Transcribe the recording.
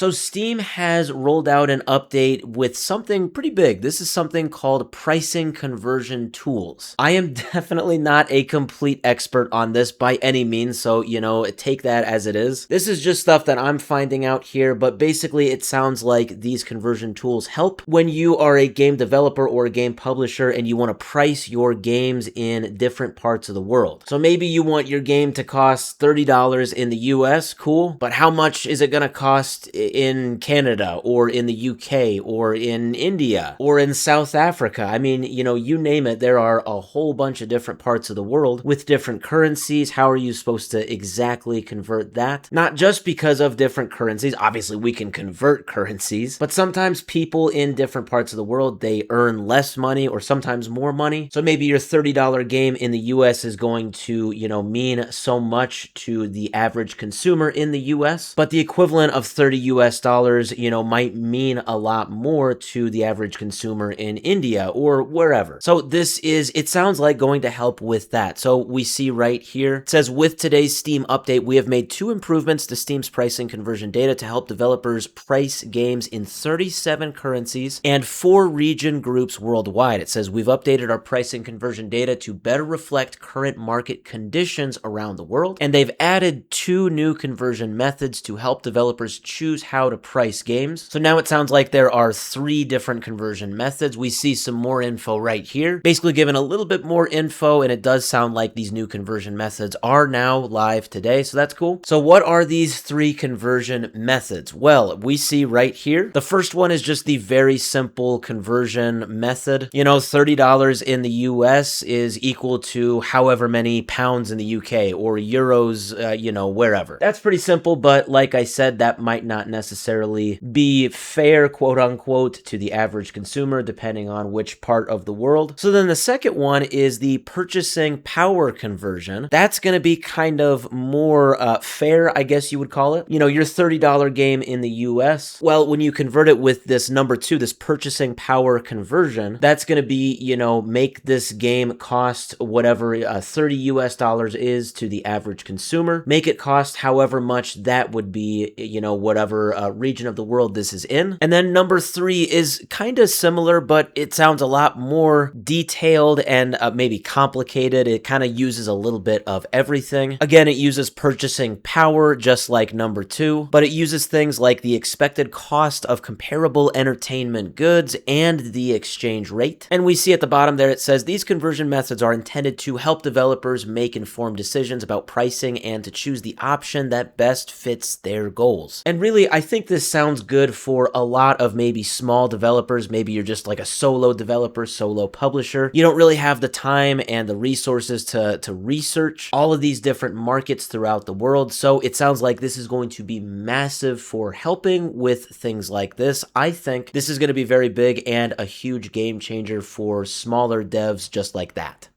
So Steam has rolled out an update with something pretty big. This is something called pricing conversion tools. I am definitely not a complete expert on this by any means, so, take that as it is. This is just stuff that I'm finding out here, but basically it sounds like these conversion tools help when you are a game developer or a game publisher and you want to price your games in different parts of the world. So maybe you want your game to cost $30 in the US, cool, but how much is it going to cost in Canada or in the UK or in India or in South Africa? I mean, you name it, there are a whole bunch of different parts of the world with different currencies. How are you supposed to exactly convert that? Not just because of different currencies. Obviously, we can convert currencies, but sometimes people in different parts of the world, they earn less money or sometimes more money. So maybe your $30 game in the US is going to, mean so much to the average consumer in the US, but the equivalent of $30 US, might mean a lot more to the average consumer in India or wherever. So it sounds like going to help with that. So we see right here, it says, with today's Steam update, we have made 2 improvements to Steam's pricing conversion data to help developers price games in 37 currencies and 4 region groups worldwide. It says, we've updated our pricing conversion data to better reflect current market conditions around the world, and they've added 2 new conversion methods to help developers choose how to price games. So now it sounds like there are 3 different conversion methods. We see some more info right here, basically giving a little bit more info, and it does sound like these new conversion methods are now live today, so that's cool. So what are these 3 conversion methods? Well, we see right here, the first one is just the very simple conversion method. $30 in the US is equal to however many pounds in the UK or euros, wherever. That's pretty simple, but like I said, that might not necessarily be fair, quote unquote, to the average consumer, depending on which part of the world. So then the second one is the purchasing power conversion. That's going to be kind of more fair, I guess you would call it. Your $30 game in the US, well, when you convert it with this number 2, this purchasing power conversion, that's going to be, make this game cost whatever $30 US is to the average consumer. Make it cost however much that would be, whatever region of the world this is in. And then number 3 is kind of similar, but it sounds a lot more detailed and maybe complicated. It kind of uses a little bit of everything. Again, it uses purchasing power just like number 2, but it uses things like the expected cost of comparable entertainment goods and the exchange rate. And we see at the bottom there, it says these conversion methods are intended to help developers make informed decisions about pricing and to choose the option that best fits their goals. And really, I think this sounds good for a lot of maybe small developers. Maybe you're just like a solo developer, solo publisher. You don't really have the time and the resources to research all of these different markets throughout the world. So it sounds like this is going to be massive for helping with things like this. I think this is going to be very big and a huge game changer for smaller devs just like that.